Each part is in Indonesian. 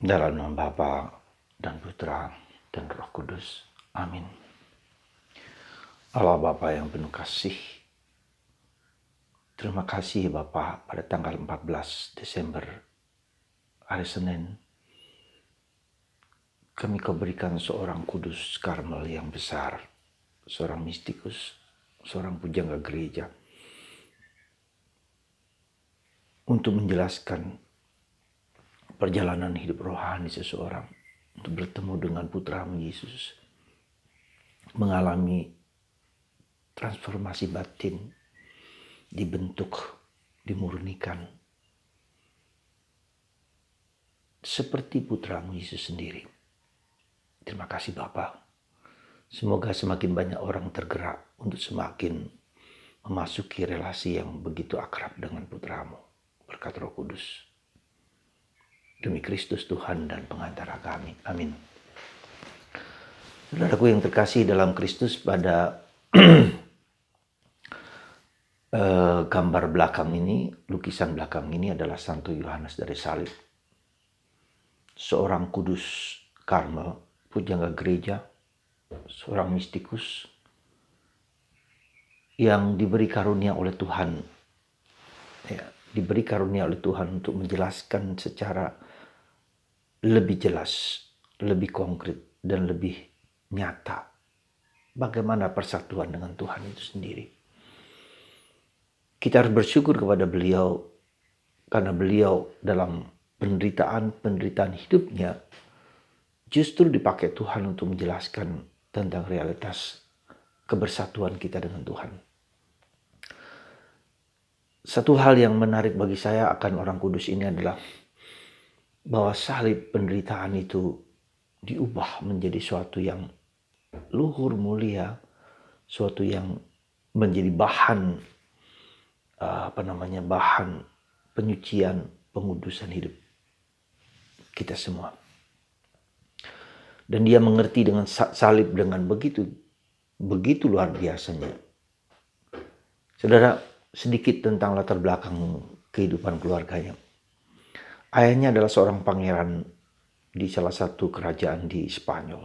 Dalam nama Bapa dan Putra dan Roh Kudus. Amin. Allah Bapa yang penuh kasih, terima kasih Bapa, pada tanggal 14 Desember, hari Senin, kami Kau berikan seorang kudus Karmel yang besar, seorang mistikus, seorang pujangga gereja, untuk menjelaskan perjalanan hidup rohani seseorang, untuk bertemu dengan Putramu Yesus, mengalami transformasi batin, dibentuk, dimurnikan, seperti Putramu Yesus sendiri. Terima kasih Bapa. Semoga semakin banyak orang tergerak untuk semakin memasuki relasi yang begitu akrab dengan Putramu. Berkat Roh Kudus. Demi Kristus Tuhan dan pengantara kami. Amin. Saudaraku yang terkasih dalam Kristus, pada gambar belakang ini, lukisan belakang ini adalah Santo Yohanes dari Salib. Seorang kudus Karmel, pujangga gereja, seorang mistikus yang diberi karunia oleh Tuhan. Diberi karunia oleh Tuhan untuk menjelaskan secara lebih jelas, lebih konkret, dan lebih nyata bagaimana persatuan dengan Tuhan itu sendiri. Kita harus bersyukur kepada beliau karena beliau dalam penderitaan hidupnya justru dipakai Tuhan untuk menjelaskan tentang realitas kebersatuan kita dengan Tuhan. Satu hal yang menarik bagi saya akan orang kudus ini adalah bahwa salib penderitaan itu diubah menjadi suatu yang luhur mulia, suatu yang menjadi bahan bahan penyucian, pengudusan hidup kita semua. Dan dia mengerti dengan salib dengan begitu luar biasanya. Saudara, sedikit tentang latar belakang kehidupan keluarganya. Ayahnya adalah seorang pangeran di salah satu kerajaan di Spanyol.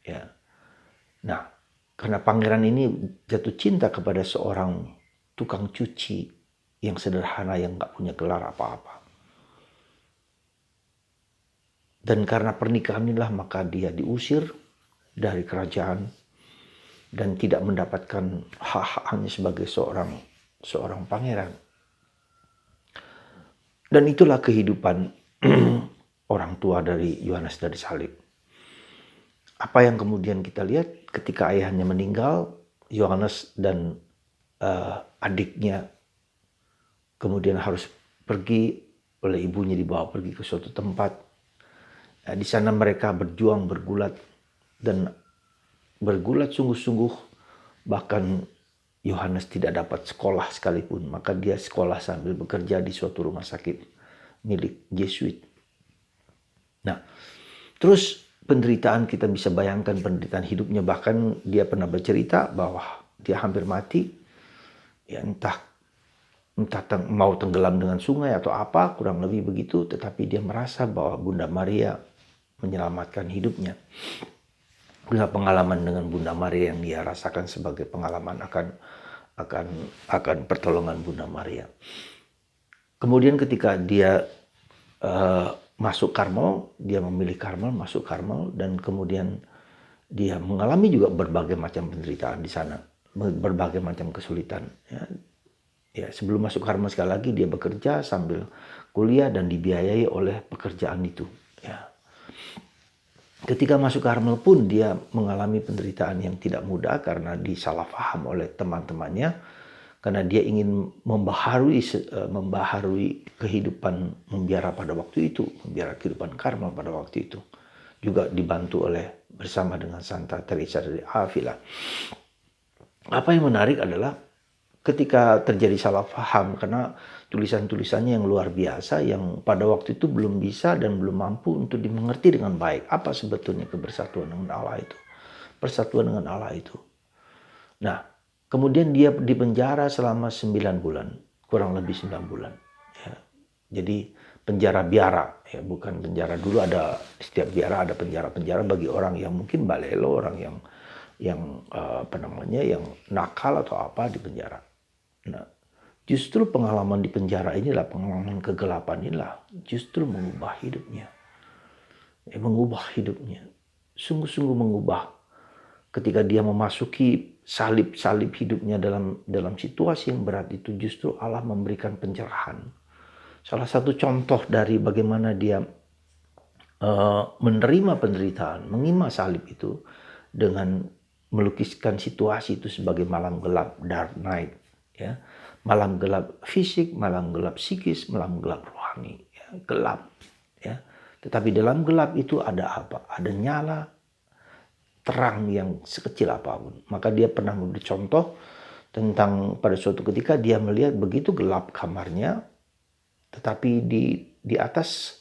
Ya. Nah, karena pangeran ini jatuh cinta kepada seorang tukang cuci yang sederhana, yang gak punya gelar apa-apa. Dan karena pernikahan inilah maka dia diusir dari kerajaan dan tidak mendapatkan hak-haknya sebagai seorang pangeran. Dan itulah kehidupan orang tua dari Yohanes dari Salib. Apa yang kemudian kita lihat ketika ayahnya meninggal, Yohanes dan adiknya kemudian harus pergi oleh ibunya, dibawa pergi ke suatu tempat. Di sana mereka berjuang, bergulat sungguh-sungguh. Bahkan Yohanes tidak dapat sekolah sekalipun, maka dia sekolah sambil bekerja di suatu rumah sakit milik Jesuit. Nah, terus penderitaan, kita bisa bayangkan penderitaan hidupnya. Bahkan dia pernah bercerita bahwa dia hampir mati, ya entah mau tenggelam dengan sungai atau apa, kurang lebih begitu. Tetapi dia merasa bahwa Bunda Maria menyelamatkan hidupnya. Itulah pengalaman dengan Bunda Maria yang dia rasakan sebagai pengalaman akan pertolongan Bunda Maria. Kemudian ketika dia masuk Karmel, dia memilih Karmel, masuk Karmel, dan kemudian dia mengalami juga berbagai macam penderitaan di sana, berbagai macam kesulitan. Ya, sebelum masuk Karmel sekali lagi dia bekerja sambil kuliah dan dibiayai oleh pekerjaan itu. Ya. Ketika masuk Karmel pun dia mengalami penderitaan yang tidak mudah karena disalah paham oleh teman-temannya, karena dia ingin membaharui kehidupan membiara pada waktu itu, membiara kehidupan Karmel pada waktu itu. Juga dibantu bersama dengan Santa Teresa dari Avila. Apa yang menarik adalah ketika terjadi salah paham, karena tulisan-tulisannya yang luar biasa, yang pada waktu itu belum bisa dan belum mampu untuk dimengerti dengan baik. Apa sebetulnya kebersatuan dengan Allah itu? Persatuan dengan Allah itu. Nah, kemudian dia dipenjara selama 9 bulan, kurang lebih 9 bulan. Ya. Jadi penjara biara, ya bukan penjara. Dulu ada, setiap biara ada penjara-penjara bagi orang yang mungkin balelo, orang yang yang nakal atau apa di penjara. Nah, justru pengalaman di penjara inilah, pengalaman kegelapan inilah justru mengubah hidupnya. Mengubah hidupnya. Sungguh-sungguh mengubah. Ketika dia memasuki salib-salib hidupnya dalam situasi yang berat itu, justru Allah memberikan pencerahan. Salah satu contoh dari bagaimana dia menerima penderitaan, mengima salib itu dengan melukiskan situasi itu sebagai malam gelap, dark night, ya, malam gelap fisik, malam gelap psikis, malam gelap rohani, ya, gelap, ya. Tetapi dalam gelap itu ada apa? Ada nyala terang yang sekecil apapun. Maka dia pernah memberi contoh tentang pada suatu ketika dia melihat begitu gelap kamarnya, tetapi di atas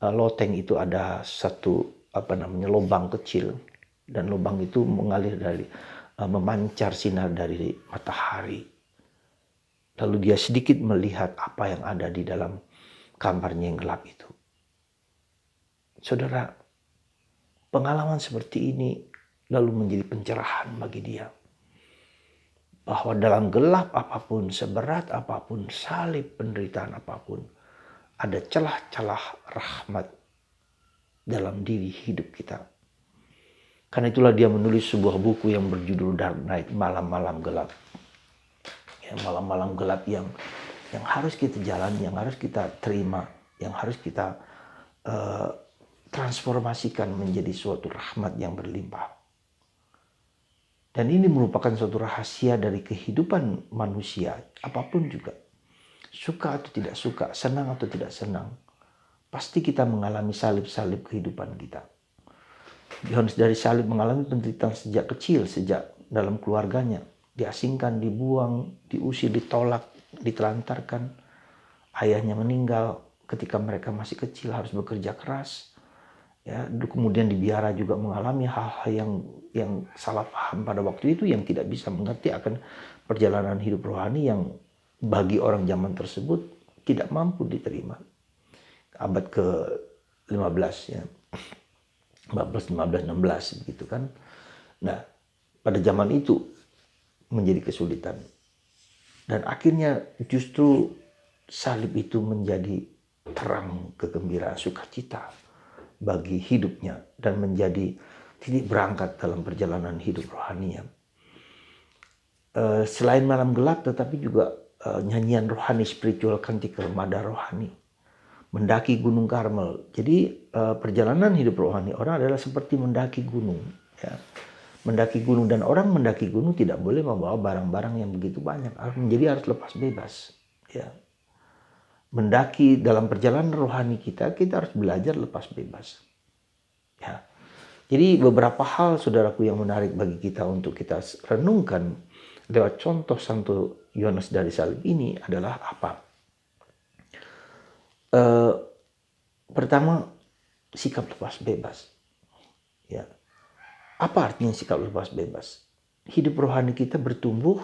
loteng itu ada satu lubang kecil, dan lubang itu mengalir dari memancar sinar dari matahari. Lalu dia sedikit melihat apa yang ada di dalam kamarnya yang gelap itu. Saudara, pengalaman seperti ini lalu menjadi pencerahan bagi dia. Bahwa dalam gelap apapun, seberat apapun, salib penderitaan apapun, ada celah-celah rahmat dalam diri hidup kita. Karena itulah dia menulis sebuah buku yang berjudul Dark Night, malam-malam gelap. Ya, malam-malam gelap yang harus kita jalani, yang harus kita terima, yang harus kita transformasikan menjadi suatu rahmat yang berlimpah. Dan ini merupakan suatu rahasia dari kehidupan manusia, apapun juga. Suka atau tidak suka, senang atau tidak senang, pasti kita mengalami salib-salib kehidupan kita. Yohanes dari salib mengalami penderitaan sejak kecil, sejak dalam keluarganya. Diasingkan, dibuang, diusir, ditolak, ditelantarkan. Ayahnya meninggal ketika mereka masih kecil, harus bekerja keras. Ya, kemudian di biara juga mengalami hal-hal yang salah paham pada waktu itu, yang tidak bisa mengerti akan perjalanan hidup rohani yang bagi orang zaman tersebut tidak mampu diterima. Abad ke-15 ya. 14, 15, 16 begitu kan. Nah, pada zaman itu menjadi kesulitan. Dan akhirnya justru salib itu menjadi terang kegembiraan, sukacita bagi hidupnya dan menjadi titik berangkat dalam perjalanan hidup rohaninya. Selain malam gelap, tetapi juga nyanyian rohani, spiritual canticle, nada rohani, mendaki Gunung Karmel. Jadi perjalanan hidup rohani orang adalah seperti mendaki gunung, ya. Mendaki gunung, dan orang mendaki gunung tidak boleh membawa barang-barang yang begitu banyak. Harus lepas bebas, ya. Mendaki dalam perjalanan rohani kita harus belajar lepas bebas. Ya. Jadi beberapa hal, saudaraku, yang menarik bagi kita untuk kita renungkan lewat contoh Santo Yohanes dari salib ini adalah apa? Pertama, sikap lepas bebas. Ya. Apa artinya sikap lepas bebas? Hidup rohani kita bertumbuh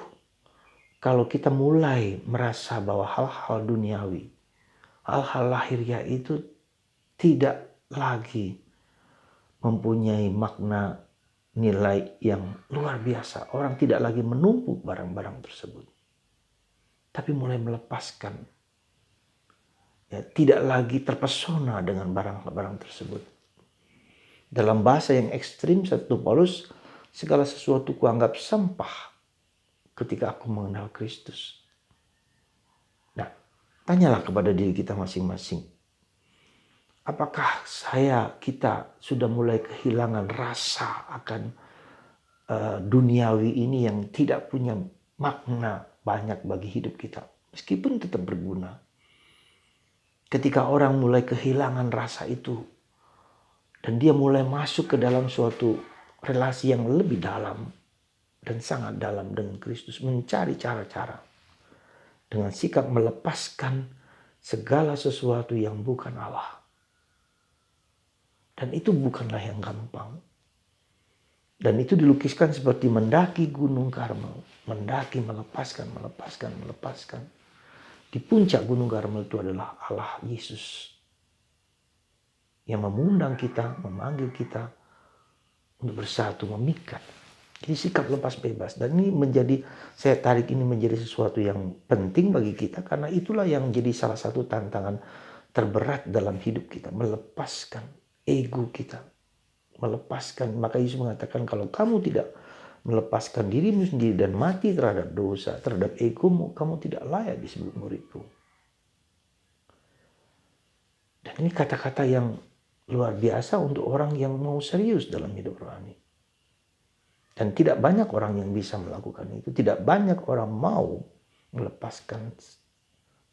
kalau kita mulai merasa bahwa hal-hal duniawi, hal-hal lahiriah itu tidak lagi mempunyai makna nilai yang luar biasa. Orang tidak lagi menumpuk barang-barang tersebut, tapi mulai melepaskan. Ya, tidak lagi terpesona dengan barang-barang tersebut. Dalam bahasa yang ekstrim, Santo Paulus, segala sesuatu kuanggap sampah ketika aku mengenal Kristus. Nah, tanyalah kepada diri kita masing-masing. Apakah kita sudah mulai kehilangan rasa akan duniawi ini yang tidak punya makna banyak bagi hidup kita, meskipun tetap berguna. Ketika orang mulai kehilangan rasa itu, dan dia mulai masuk ke dalam suatu relasi yang lebih dalam dan sangat dalam dengan Kristus, mencari cara-cara dengan sikap melepaskan segala sesuatu yang bukan Allah. Dan itu bukanlah yang gampang. Dan itu dilukiskan seperti mendaki Gunung Karmel. Mendaki, melepaskan. Di puncak Gunung Karmel itu adalah Allah Yesus. yang mengundang kita, memanggil kita untuk bersatu, memikat. Jadi sikap lepas bebas. Dan ini saya tarik ini menjadi sesuatu yang penting bagi kita, karena itulah yang jadi salah satu tantangan terberat dalam hidup kita. Melepaskan ego kita. Melepaskan, maka Yesus mengatakan kalau kamu tidak melepaskan dirimu sendiri dan mati terhadap dosa, terhadap egomu, kamu tidak layak disebut muridku. Dan ini kata-kata yang luar biasa untuk orang yang mau serius dalam hidup rohani. Dan tidak banyak orang yang bisa melakukan itu. Tidak banyak orang mau melepaskan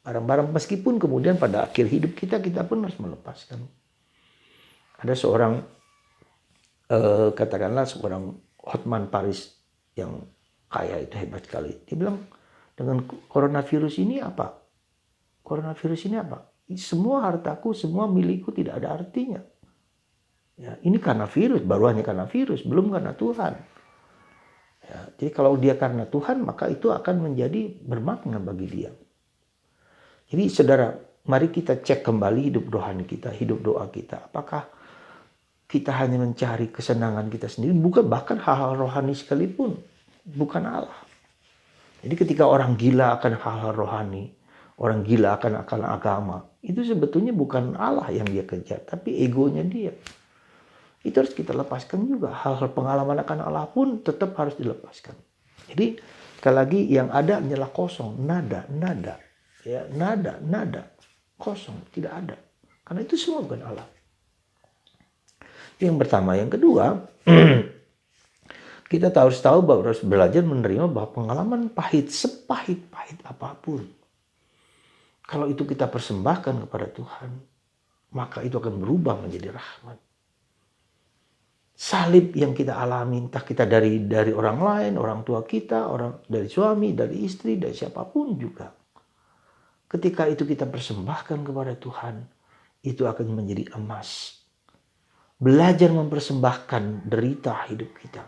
barang-barang. Meskipun kemudian pada akhir hidup kita pun harus melepaskan. Ada seorang, katakanlah seorang Hotman Paris yang kaya itu, hebat sekali. Dia bilang, dengan coronavirus ini apa? Coronavirus ini apa? Semua hartaku, semua milikku tidak ada artinya. Ya, ini karena virus, baru hanya karena virus, belum karena Tuhan. Ya, jadi kalau dia karena Tuhan, maka itu akan menjadi bermakna bagi dia. Jadi saudara, mari kita cek kembali hidup rohani kita, hidup doa kita. Apakah kita hanya mencari kesenangan kita sendiri, bukan, bahkan hal-hal rohani sekalipun, bukan Allah. Jadi ketika orang gila akan hal-hal rohani, orang gila akan agama, itu sebetulnya bukan Allah yang dia kejar, tapi egonya dia. Itu harus kita lepaskan juga. Hal-hal pengalaman akan Allah pun tetap harus dilepaskan. Jadi sekali lagi yang ada hanyalah kosong, nada, ya, nada, kosong, tidak ada. Karena itu semua bukan Allah. Yang pertama, yang kedua, kita harus tahu bahwa harus belajar menerima bahwa pengalaman pahit, sepahit-pahit apapun, kalau itu kita persembahkan kepada Tuhan, maka itu akan berubah menjadi rahmat. Salib yang kita alami, entah kita dari orang lain, orang tua kita, dari suami, dari istri, dari siapapun juga. Ketika itu kita persembahkan kepada Tuhan, itu akan menjadi emas. Belajar mempersembahkan derita hidup kita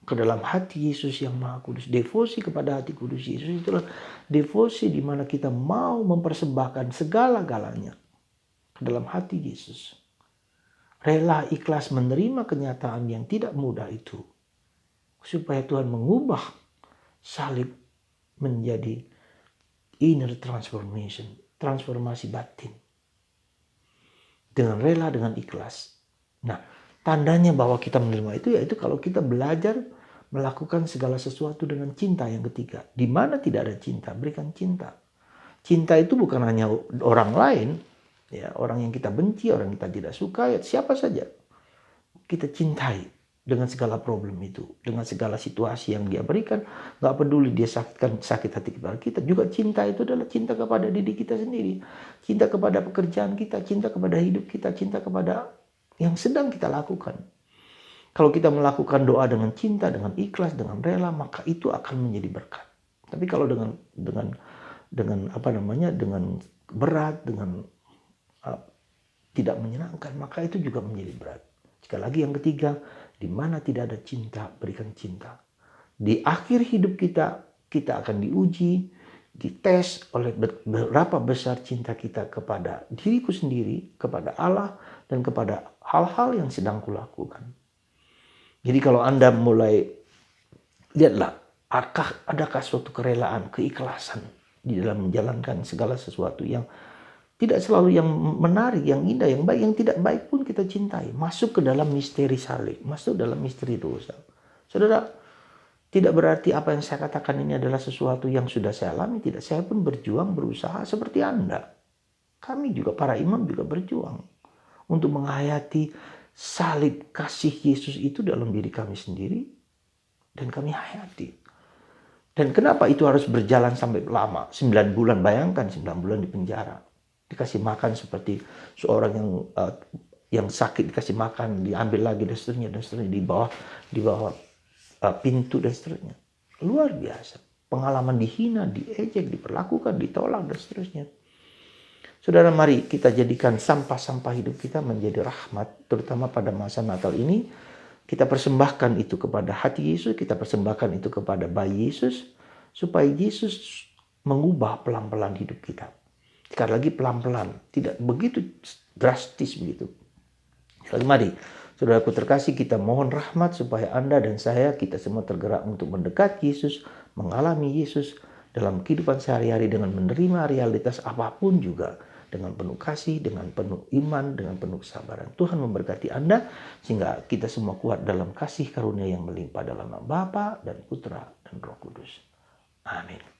ke dalam hati Yesus yang Maha Kudus. Devosi kepada hati kudus Yesus itulah devosi di mana kita mau mempersembahkan segala-galanya ke dalam hati Yesus. Rela ikhlas menerima kenyataan yang tidak mudah itu, supaya Tuhan mengubah salib menjadi inner transformation, transformasi batin. Dengan rela, dengan ikhlas. Nah, tandanya bahwa kita menerima itu yaitu kalau kita belajar melakukan segala sesuatu dengan cinta. Yang ketiga, di mana tidak ada cinta, berikan cinta. Cinta itu bukan hanya orang lain, ya, orang yang kita benci, orang yang kita tidak suka, ya, siapa saja kita cintai dengan segala problem itu, dengan segala situasi yang dia berikan, nggak peduli dia sakit hati kepada kita. Juga cinta itu adalah cinta kepada diri kita sendiri, cinta kepada pekerjaan kita, cinta kepada hidup kita, cinta kepada yang sedang kita lakukan. Kalau kita melakukan doa dengan cinta, dengan ikhlas, dengan rela, maka itu akan menjadi berkat. Tapi kalau dengan berat, dengan tidak menyenangkan, maka itu juga menjadi berat. Sekali lagi yang ketiga, di mana tidak ada cinta, berikan cinta. Di akhir hidup kita akan diuji, dites oleh berapa besar cinta kita kepada diriku sendiri, kepada Allah, dan kepada hal-hal yang sedang kulakukan. Jadi kalau Anda mulai, lihatlah, adakah suatu kerelaan, keikhlasan di dalam menjalankan segala sesuatu yang tidak selalu yang menarik, yang indah, yang baik, yang tidak baik pun kita cintai. Masuk ke dalam misteri salib, masuk dalam misteri dosa. Saudara, tidak berarti apa yang saya katakan ini adalah sesuatu yang sudah saya alami. Tidak, saya pun berjuang, berusaha seperti Anda. Kami juga, para imam juga berjuang untuk menghayati salib kasih Yesus itu dalam diri kami sendiri. Dan kami hayati. Dan kenapa itu harus berjalan sampai lama? 9 bulan, bayangkan 9 bulan di penjara. Dikasih makan seperti seorang yang sakit, dikasih makan, diambil lagi dan seterusnya di bawah pintu dan seterusnya. Luar biasa. Pengalaman dihina, diejek, diperlakukan, ditolak dan seterusnya. Saudara, mari kita jadikan sampah-sampah hidup kita menjadi rahmat, terutama pada masa Natal ini. Kita persembahkan itu kepada hati Yesus, kita persembahkan itu kepada bayi Yesus, supaya Yesus mengubah pelan-pelan hidup kita. Sekali lagi pelan-pelan, tidak begitu drastis begitu. Lalu mari, saudaraku terkasih, kita mohon rahmat supaya Anda dan saya, kita semua tergerak untuk mendekat Yesus, mengalami Yesus dalam kehidupan sehari-hari dengan menerima realitas apapun juga, dengan penuh kasih, dengan penuh iman, dengan penuh kesabaran. Tuhan memberkati Anda sehingga kita semua kuat dalam kasih karunia yang melimpah dalam nama Bapa dan Putra dan Roh Kudus. Amin.